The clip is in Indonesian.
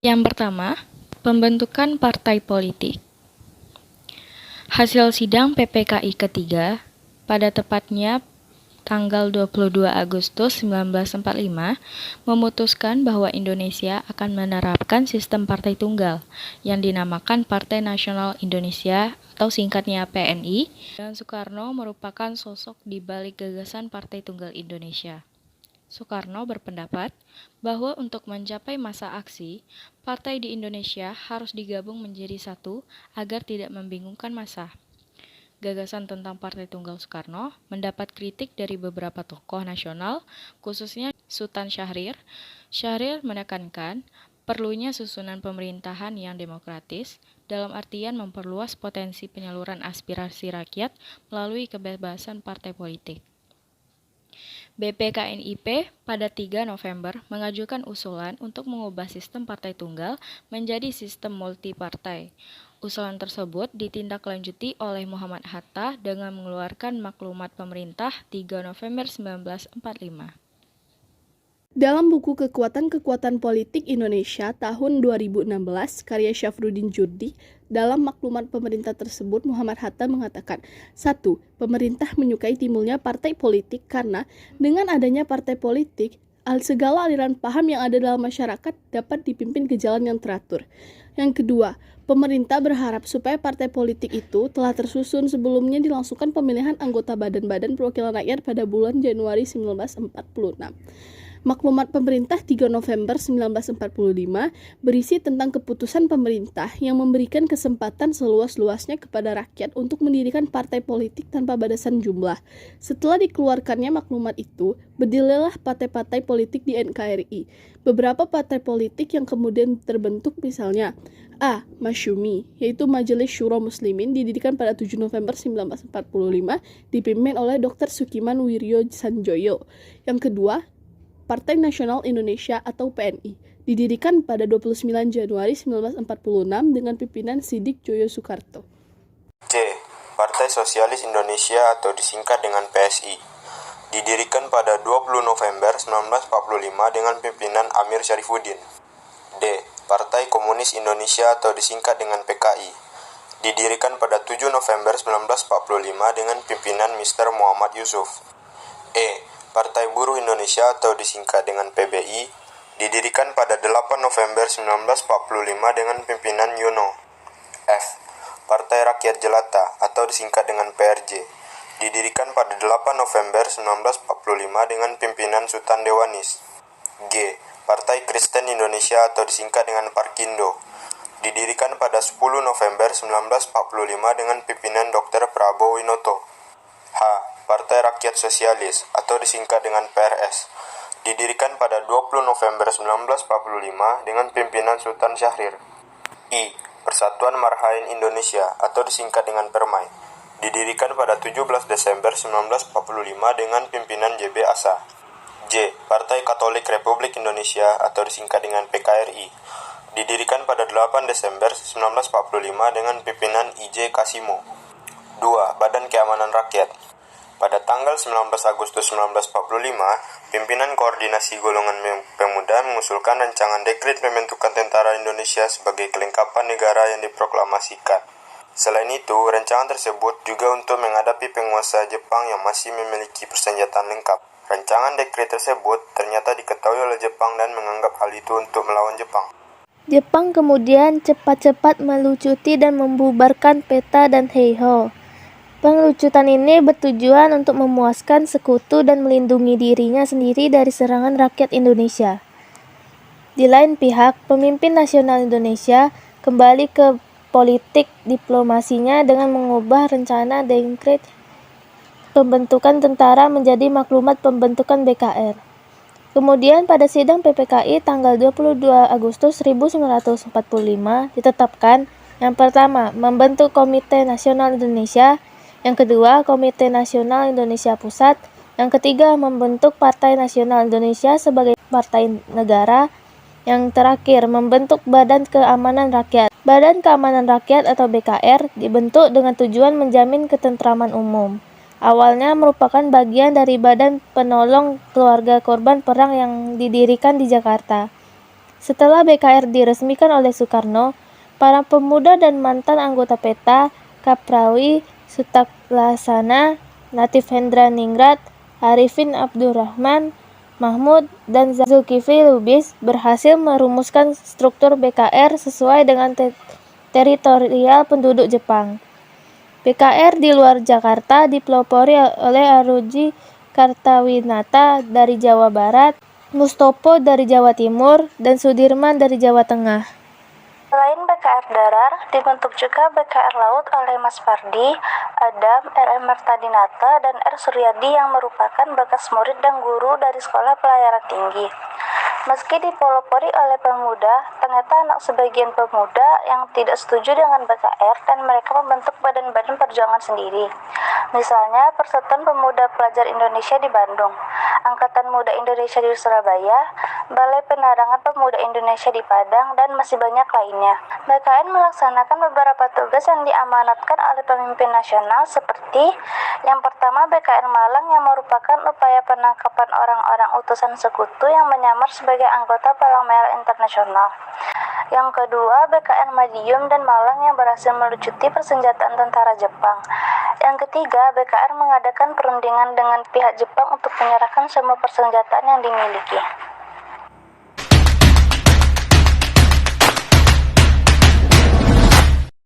Yang pertama, pembentukan partai politik. Hasil sidang PPKI ketiga pada tepatnya tanggal 22 Agustus 1945 memutuskan bahwa Indonesia akan menerapkan sistem partai tunggal yang dinamakan Partai Nasional Indonesia atau singkatnya PNI, dan Soekarno merupakan sosok di balik gagasan Partai Tunggal Indonesia. Soekarno berpendapat bahwa untuk mencapai masa aksi, partai di Indonesia harus digabung menjadi satu agar tidak membingungkan massa. Gagasan tentang Partai Tunggal Soekarno mendapat kritik dari beberapa tokoh nasional, khususnya Sultan Syahrir. Syahrir menekankan perlunya susunan pemerintahan yang demokratis, dalam artian memperluas potensi penyaluran aspirasi rakyat melalui kebebasan partai politik. BPKNIP pada 3 November mengajukan usulan untuk mengubah sistem partai tunggal menjadi sistem multipartai. Usulan tersebut ditindaklanjuti oleh Muhammad Hatta dengan mengeluarkan maklumat pemerintah 3 November 1945. Dalam buku Kekuatan-Kekuatan Politik Indonesia tahun 2016, karya Syafruddin Djordi, dalam maklumat pemerintah tersebut Muhammad Hatta mengatakan, 1. Pemerintah menyukai timbulnya partai politik karena dengan adanya partai politik, segala aliran paham yang ada dalam masyarakat dapat dipimpin ke jalan yang teratur. Yang kedua, pemerintah berharap supaya partai politik itu telah tersusun sebelumnya dilangsungkan pemilihan anggota Badan-Badan Perwakilan Rakyat pada bulan Januari 1946. Maklumat pemerintah 3 November 1945 berisi tentang keputusan pemerintah yang memberikan kesempatan seluas-luasnya kepada rakyat untuk mendirikan partai politik tanpa batasan jumlah. Setelah dikeluarkannya maklumat itu, berdirilah partai-partai politik di NKRI. Beberapa partai politik yang kemudian terbentuk misalnya A. Masyumi, yaitu Majelis Syuro Muslimin, didirikan pada 7 November 1945, dipimpin oleh Dr. Sukiman Wiryo Sanjoyo. Yang kedua, Partai Nasional Indonesia atau PNI, didirikan pada 29 Januari 1946 dengan pimpinan Sidik Joyo Soekarto. C. Partai Sosialis Indonesia atau disingkat dengan PSI, didirikan pada 20 November 1945 dengan pimpinan Amir Syarifuddin. D. Partai Komunis Indonesia atau disingkat dengan PKI, didirikan pada 7 November 1945 dengan pimpinan Mr. Muhammad Yusuf. E. Partai Buruh Indonesia atau disingkat dengan PBI, didirikan pada 8 November 1945 dengan pimpinan Yono. F. Partai Rakyat Jelata atau disingkat dengan PRJ, didirikan pada 8 November 1945 dengan pimpinan Sultan Dewanis. G. Partai Kristen Indonesia atau disingkat dengan Parkindo, didirikan pada 10 November 1945 dengan pimpinan Dr. Prabowo Winoto. H. Partai Rakyat Sosialis atau disingkat dengan PRS, didirikan pada 20 November 1945 dengan pimpinan Sultan Syahrir. I. Persatuan Marhain Indonesia atau disingkat dengan Permai, didirikan pada 17 Desember 1945 dengan pimpinan JB Asa. J. Partai Katolik Republik Indonesia atau disingkat dengan PKRI, didirikan pada 8 Desember 1945 dengan pimpinan IJ Kasimo. 2. Badan Keamanan Rakyat. Pada tanggal 19 Agustus 1945, pimpinan Koordinasi Golongan Pemuda mengusulkan rancangan dekret pembentukan Tentara Indonesia sebagai kelengkapan negara yang diproklamasikan. Selain itu, rancangan tersebut juga untuk menghadapi penguasa Jepang yang masih memiliki persenjataan lengkap. Rancangan dekret tersebut ternyata diketahui oleh Jepang dan menganggap hal itu untuk melawan Jepang. Jepang kemudian cepat-cepat melucuti dan membubarkan peta dan Heiho. Pengelucutan ini bertujuan untuk memuaskan sekutu dan melindungi dirinya sendiri dari serangan rakyat Indonesia. Di lain pihak, pemimpin nasional Indonesia kembali ke politik diplomasinya dengan mengubah rencana dekret pembentukan tentara menjadi maklumat pembentukan BKR. Kemudian pada sidang PPKI tanggal 22 Agustus 1945 ditetapkan yang pertama, membentuk Komite Nasional Indonesia, yang kedua, Komite Nasional Indonesia Pusat, yang ketiga, membentuk Partai Nasional Indonesia sebagai partai negara, yang terakhir, membentuk Badan Keamanan Rakyat. Badan Keamanan Rakyat atau BKR dibentuk dengan tujuan menjamin ketentraman umum. Awalnya merupakan bagian dari Badan Penolong Keluarga Korban Perang yang didirikan di Jakarta. Setelah BKR diresmikan oleh Soekarno, para pemuda dan mantan anggota PETA, Kaprawi, Sutaklasana, Latif Hendraningrat, Arifin Abdurrahman, Mahmud, dan Zulkifli Lubis berhasil merumuskan struktur BKR sesuai dengan teritorial penduduk Jepang. BKR di luar Jakarta dipelopori oleh Aruji Kartawinata dari Jawa Barat, Mustopo dari Jawa Timur, dan Sudirman dari Jawa Tengah. Selain BKR darat, dibentuk juga BKR laut oleh Mas Pardi, Adam, R.M. Martadinata, dan R. Suryadi yang merupakan bekas murid dan guru dari Sekolah Pelayaran Tinggi. Meski dipelopori oleh pemuda, ternyata anak sebagian pemuda yang tidak setuju dengan BKR dan mereka membentuk badan-badan perjuangan sendiri. Misalnya, Persatuan Pemuda Pelajar Indonesia di Bandung, Angkatan Muda Indonesia di Surabaya, Balai Penerangan Pemuda Indonesia di Padang, dan masih banyak lainnya. BKR melaksanakan beberapa tugas yang diamanatkan oleh pemimpin nasional seperti yang pertama BKR Malang yang merupakan upaya penangkapan orang-orang utusan sekutu yang menyamar sebagai anggota Palang Merah Internasional. Yang kedua, BKR Madiun dan Malang yang berhasil melucuti persenjataan tentara Jepang. Yang ketiga, BKR mengadakan perundingan dengan pihak Jepang untuk menyerahkan semua persenjataan yang dimiliki.